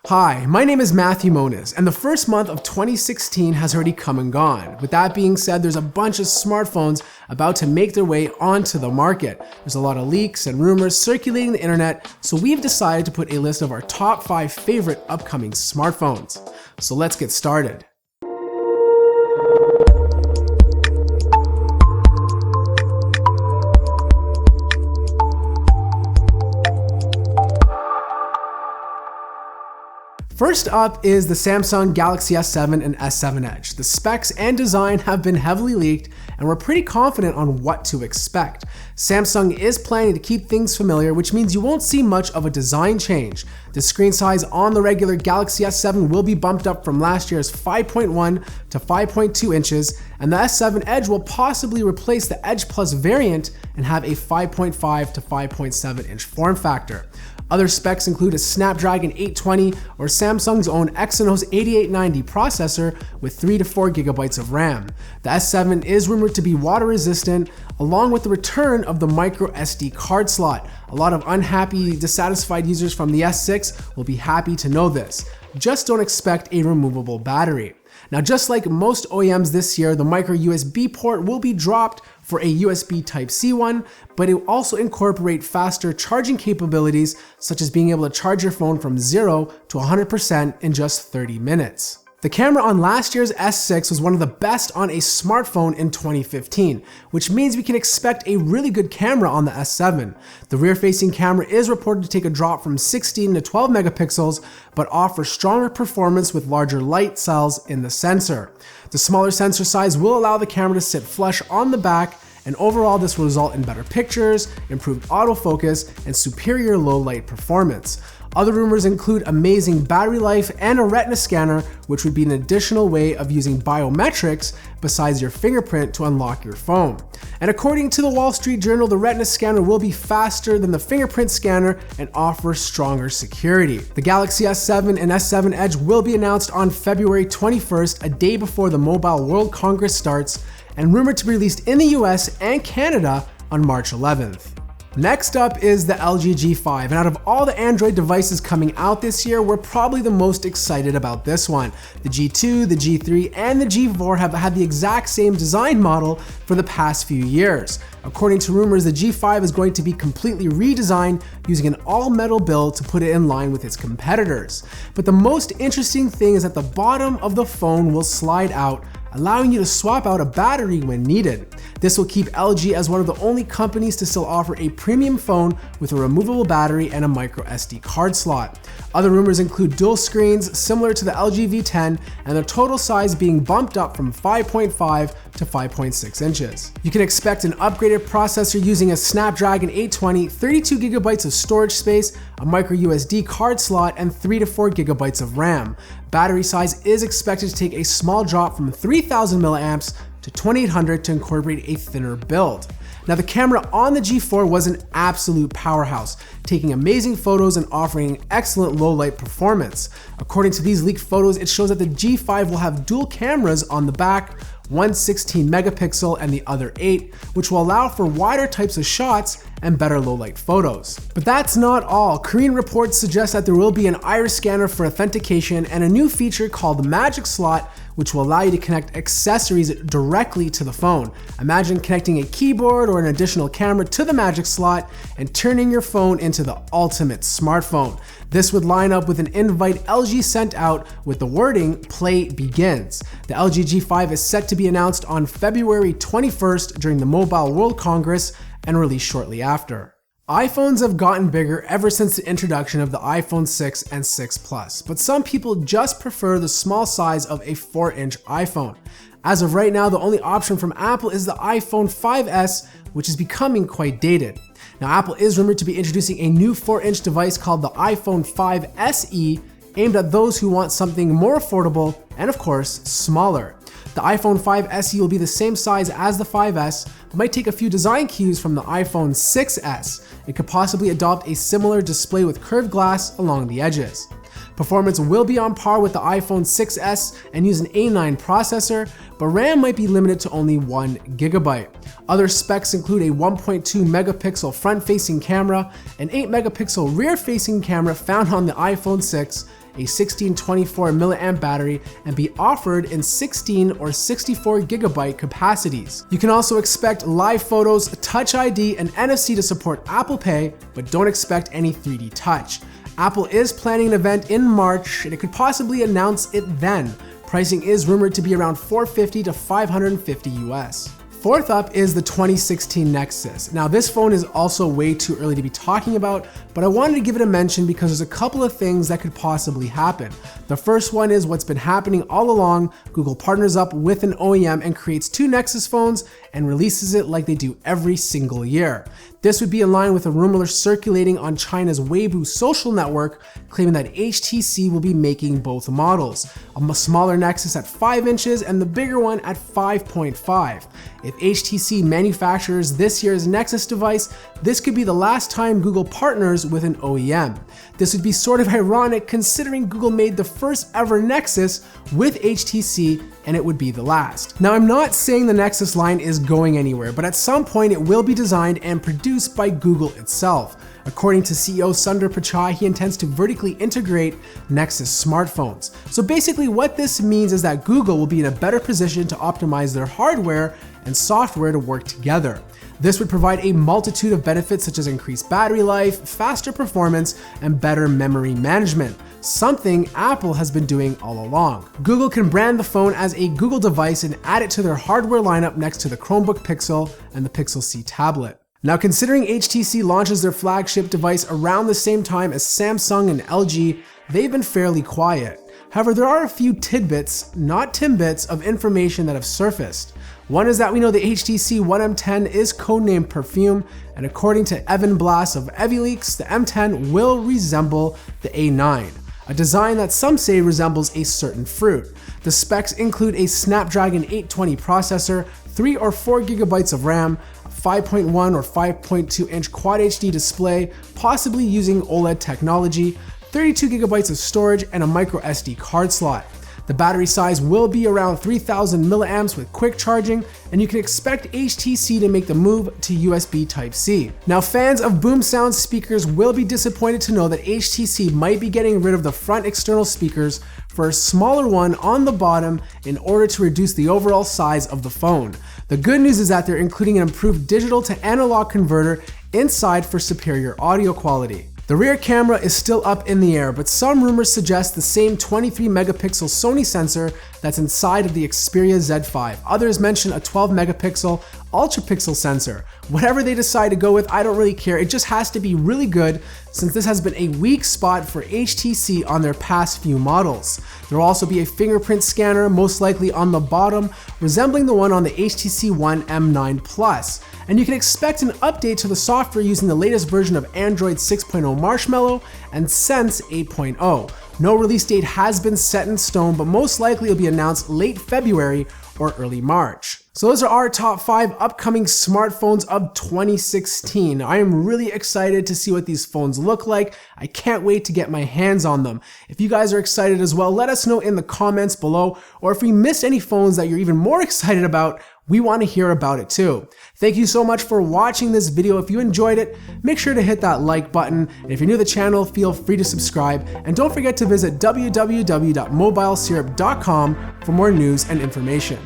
Hi, my name is Matthew Moniz, and the first month of 2016 has already come and gone. With that being said, there's a bunch of smartphones about to make their way onto the market. There's a lot of leaks and rumors circulating the internet, so we've decided to put a list of our top 5 favorite upcoming smartphones. So let's get started. First up is the Samsung Galaxy S7 and S7 Edge. The specs and design have been heavily leaked, and we're pretty confident on what to expect. Samsung is planning to keep things familiar, which means you won't see much of a design change. The screen size on the regular Galaxy S7 will be bumped up from last year's 5.1 to 5.2 inches, and the S7 Edge will possibly replace the Edge Plus variant and have a 5.5 to 5.7 inch form factor. Other specs include a Snapdragon 820 or Samsung's own Exynos 8890 processor with 3 to 4 gigabytes of RAM. The S7 is rumored to be water resistant, along with the return of the micro SD card slot. A lot of unhappy, dissatisfied users from the S6 will be happy to know this. Just don't expect a removable battery. Now, just like most OEMs this year, the micro USB port will be dropped for a USB Type-C one, but it will also incorporate faster charging capabilities, such as being able to charge your phone from 0 to 100% in just 30 minutes. The camera on last year's S6 was one of the best on a smartphone in 2015, which means we can expect a really good camera on the S7. The rear-facing camera is reported to take a drop from 16 to 12 megapixels, but offers stronger performance with larger light cells in the sensor. The smaller sensor size will allow the camera to sit flush on the back, and overall this will result in better pictures, improved autofocus, and superior low light performance. Other rumors include amazing battery life and a retina scanner, which would be an additional way of using biometrics besides your fingerprint to unlock your phone. And according to the Wall Street Journal, the retina scanner will be faster than the fingerprint scanner and offer stronger security. The Galaxy S7 and S7 Edge will be announced on February 21st, a day before the Mobile World Congress starts, and rumored to be released in the US and Canada on March 11th. Next up is the LG G5, and out of all the Android devices coming out this year, we're probably the most excited about this one. The G2, the G3, and the G4 have had the exact same design model for the past few years. According to rumors, the G5 is going to be completely redesigned using an all-metal build to put it in line with its competitors. But the most interesting thing is that the bottom of the phone will slide out, allowing you to swap out a battery when needed. This will keep LG as one of the only companies to still offer a premium phone with a removable battery and a micro SD card slot. Other rumors include dual screens similar to the LG V10 and the total size being bumped up from 5.5 to 5.6 inches. You can expect an upgraded processor using a Snapdragon 820, 32 gigabytes of storage space, a micro USB card slot, and 3 to 4 gigabytes of RAM. Battery size is expected to take a small drop from 3000 milliamps to 2800 to incorporate a thinner build. Now, the camera on the G4 was an absolute powerhouse, taking amazing photos and offering excellent low light performance. According to these leaked photos, it shows that the G5 will have dual cameras on the back, one 16 megapixel and the other 8, which will allow for wider types of shots and better low light photos. But that's not all. Korean reports suggest that there will be an iris scanner for authentication and a new feature called the Magic Slot, which will allow you to connect accessories directly to the phone. Imagine connecting a keyboard or an additional camera to the Magic Slot and turning your phone into the ultimate smartphone. This would line up with an invite LG sent out with the wording "Play Begins." The LG G5 is set to be announced on February 21st during the Mobile World Congress and released shortly after. iPhones have gotten bigger ever since the introduction of the iPhone 6 and 6 Plus, but some people just prefer the small size of a 4-inch iPhone. As of right now, the only option from Apple is the iPhone 5S, which is becoming quite dated. Now, Apple is rumored to be introducing a new 4-inch device called the iPhone 5 SE, aimed at those who want something more affordable and, of course, smaller. The iPhone 5 SE will be the same size as the 5S, but might take a few design cues from the iPhone 6S. It could possibly adopt a similar display with curved glass along the edges. Performance will be on par with the iPhone 6S and use an A9 processor, but RAM might be limited to only 1 gigabyte. Other specs include a 1.2 megapixel front-facing camera, an 8 megapixel rear-facing camera found on the iPhone 6, a 1624 milliamp battery, and be offered in 16 or 64 gigabyte capacities. You can also expect live photos, Touch ID, and NFC to support Apple Pay, but don't expect any 3D touch. Apple is planning an event in March, and it could possibly announce it then. Pricing is rumored to be around $450 to $550 US. Fourth up is the 2016 Nexus. Now this phone is also way too early to be talking about, but I wanted to give it a mention because there's a couple of things that could possibly happen. The first one is what's been happening all along. Google partners up with an OEM and creates two Nexus phones and releases it like they do every single year. This would be in line with a rumor circulating on China's Weibo social network, claiming that HTC will be making both models. A smaller Nexus at 5 inches and the bigger one at 5.5. If HTC manufactures this year's Nexus device, this could be the last time Google partners with an OEM. This would be sort of ironic considering Google made the first ever Nexus with HTC, and it would be the last. Now, I'm not saying the Nexus line is going anywhere, but at some point it will be designed and produced by Google itself. According to CEO Sundar Pichai, he intends to vertically integrate Nexus smartphones. So basically what this means is that Google will be in a better position to optimize their hardware and software to work together. This would provide a multitude of benefits such as increased battery life, faster performance, and better memory management, something Apple has been doing all along. Google can brand the phone as a Google device and add it to their hardware lineup next to the Chromebook Pixel and the Pixel C tablet. Now, considering HTC launches their flagship device around the same time as Samsung and LG, they've been fairly quiet. However, there are a few tidbits, not timbits, of information that have surfaced. One is that we know the HTC One M10 is codenamed Perfume, and according to Evan Blass of EviLeaks, the M10 will resemble the A9, a design that some say resembles a certain fruit. The specs include a Snapdragon 820 processor, 3 or 4 gigabytes of RAM, 5.1 or 5.2 inch Quad HD display, possibly using OLED technology, 32 gigabytes of storage, and a micro SD card slot. The battery size will be around 3000 milliamps with quick charging, and you can expect HTC to make the move to USB Type-C. Now, fans of boom sound speakers will be disappointed to know that HTC might be getting rid of the front external speakers for a smaller one on the bottom in order to reduce the overall size of the phone. The good news is that they're including an improved digital to analog converter inside for superior audio quality. The rear camera is still up in the air, but some rumors suggest the same 23 megapixel Sony sensor that's inside of the Xperia Z5. Others mention a 12 megapixel ultra pixel sensor. Whatever they decide to go with, I don't really care. It just has to be really good, since this has been a weak spot for HTC on their past few models. There will also be a fingerprint scanner, most likely on the bottom, resembling the one on the HTC One M10 Plus. And you can expect an update to the software using the latest version of Android 6.0 Marshmallow and Sense 8.0. No release date has been set in stone, but most likely it'll be announced late February or early March. So those are our top 5 upcoming smartphones of 2016. I am really excited to see what these phones look like. I can't wait to get my hands on them. If you guys are excited as well, let us know in the comments below, or if we missed any phones that you're even more excited about, we want to hear about it too. Thank you so much for watching this video. If you enjoyed it, make sure to hit that like button. And if you're new to the channel, feel free to subscribe. And don't forget to visit www.mobilesyrup.com for more news and information.